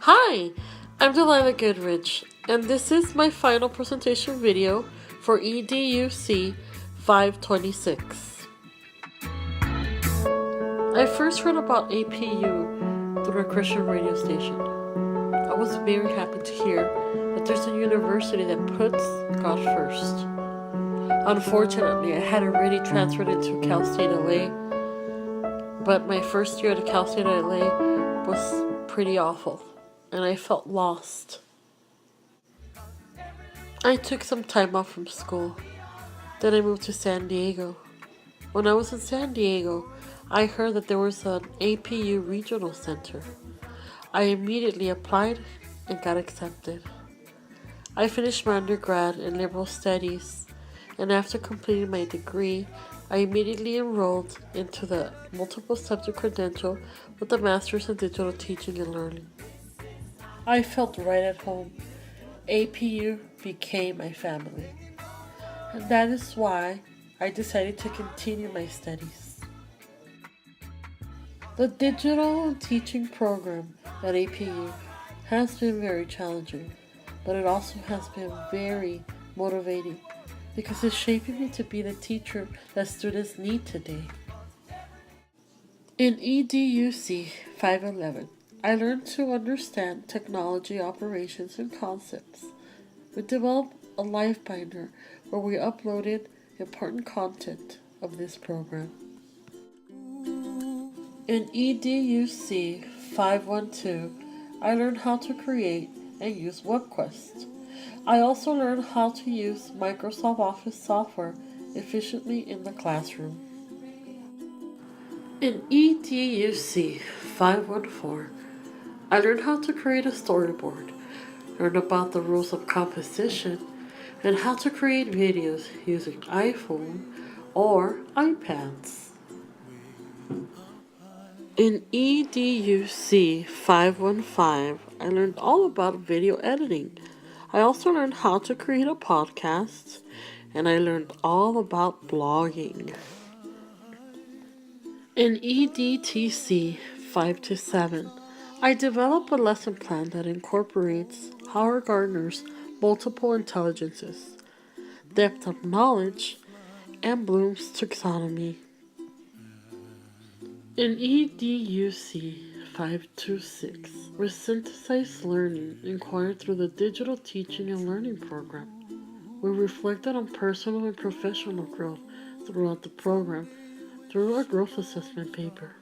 Hi, I'm Delilah Goodrich, and this is my final presentation video for EDUC 526. I first heard about APU through a Christian radio station. I was very happy to hear that there's a university that puts God first. Unfortunately, I had already transferred into Cal State LA, but my first year at Cal State LA was pretty awful, and I felt lost. I took some time off from school. Then I moved to San Diego. When I was in San Diego, I heard that there was an APU regional center. I immediately applied and got accepted. I finished my undergrad in liberal studies, and after completing my degree, I immediately enrolled into the multiple subject credential with a master's in digital teaching and learning. I felt right at home. APU became my family, and that is why I decided to continue my studies. The digital teaching program at APU has been very challenging, but it also has been very motivating because it's shaping me to be the teacher that students need today. In EDUC 511, I learned to understand technology operations and concepts. We developed a live binder where we uploaded important content of this program. In EDUC 512, I learned how to create and use WebQuest. I also learned how to use Microsoft Office software efficiently in the classroom. In EDUC 514, I learned how to create a storyboard, learned about the rules of composition, and how to create videos using iPhone or iPads. In EDUC 515, I learned all about video editing. I also learned how to create a podcast, and I learned all about blogging. In EDTC 527, I developed a lesson plan that incorporates Howard Gardner's multiple intelligences, depth of knowledge, and Bloom's taxonomy. In EDUC 526, we synthesized learning acquired through the digital teaching and learning program. We reflected on personal and professional growth throughout the program through our growth assessment paper.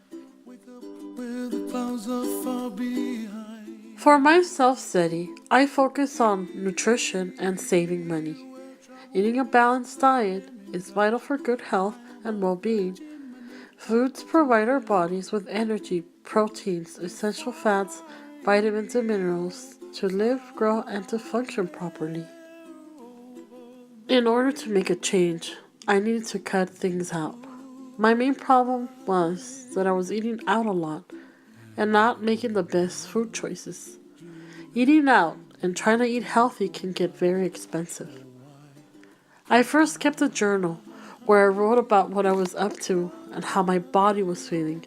For my self-study, I focus on nutrition and saving money. Eating a balanced diet is vital for good health and well-being. Foods provide our bodies with energy, proteins, essential fats, vitamins, and minerals to live, grow, and to function properly. In order to make a change, I needed to cut things out. My main problem was that I was eating out a lot and not making the best food choices. Eating out and trying to eat healthy can get very expensive. I first kept a journal where I wrote about what I was up to and how my body was feeling.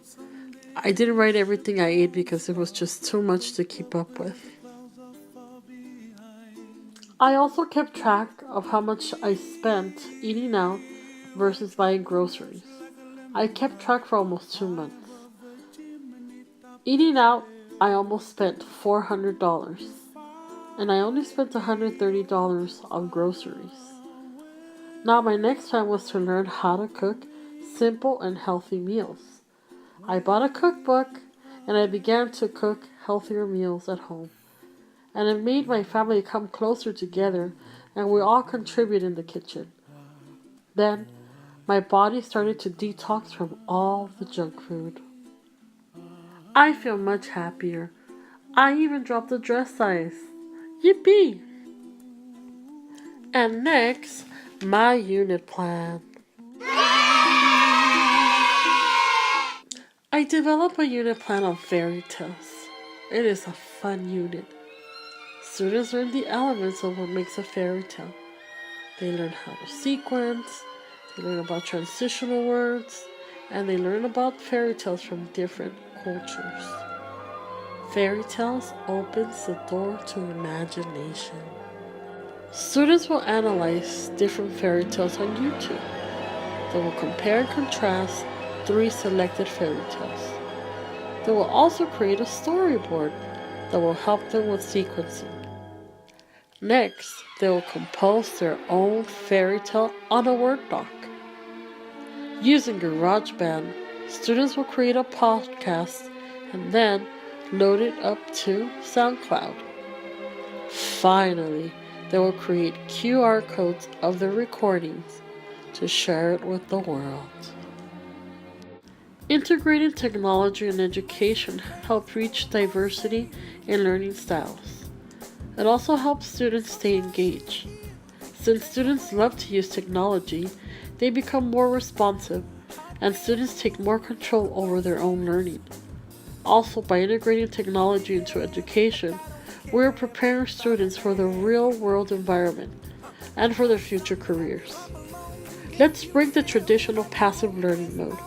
I didn't write everything I ate because it was just too much to keep up with. I also kept track of how much I spent eating out versus buying groceries. I kept track for almost 2 months. Eating out, I almost spent $400, and I only spent $130 on groceries. Now my next plan was to learn how to cook simple and healthy meals. I bought a cookbook, and I began to cook healthier meals at home. And it made my family come closer together, and we all contribute in the kitchen. Then, my body started to detox from all the junk food. I feel much happier. I even dropped the dress size. Yippee! And next, my unit plan. I developed a unit plan on fairy tales. It is a fun unit. Students learn the elements of what makes a fairy tale. They learn how to sequence, they learn about transitional words, and they learn about fairy tales from different cultures. Fairy tales opens the door to imagination. Students will analyze different fairy tales on YouTube. They will compare and contrast 3 selected fairy tales. They will also create a storyboard that will help them with sequencing. Next, they will compose their own fairy tale on a Word doc. Using GarageBand, students will create a podcast and then load it up to SoundCloud. Finally, they will create QR codes of their recordings to share it with the world. Integrating technology and education helps reach diversity in learning styles. It also helps students stay engaged. Since students love to use technology, they become more responsive, and students take more control over their own learning. Also, by integrating technology into education, we are preparing students for the real-world environment and for their future careers. Let's break the traditional passive learning mode.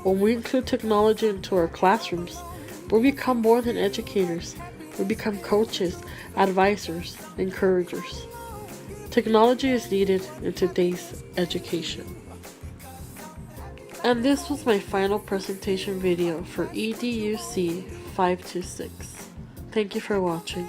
When we include technology into our classrooms, we become more than educators. We become coaches, advisors, encouragers. Technology is needed in today's education. And this was my final presentation video for EDUC 526. Thank you for watching.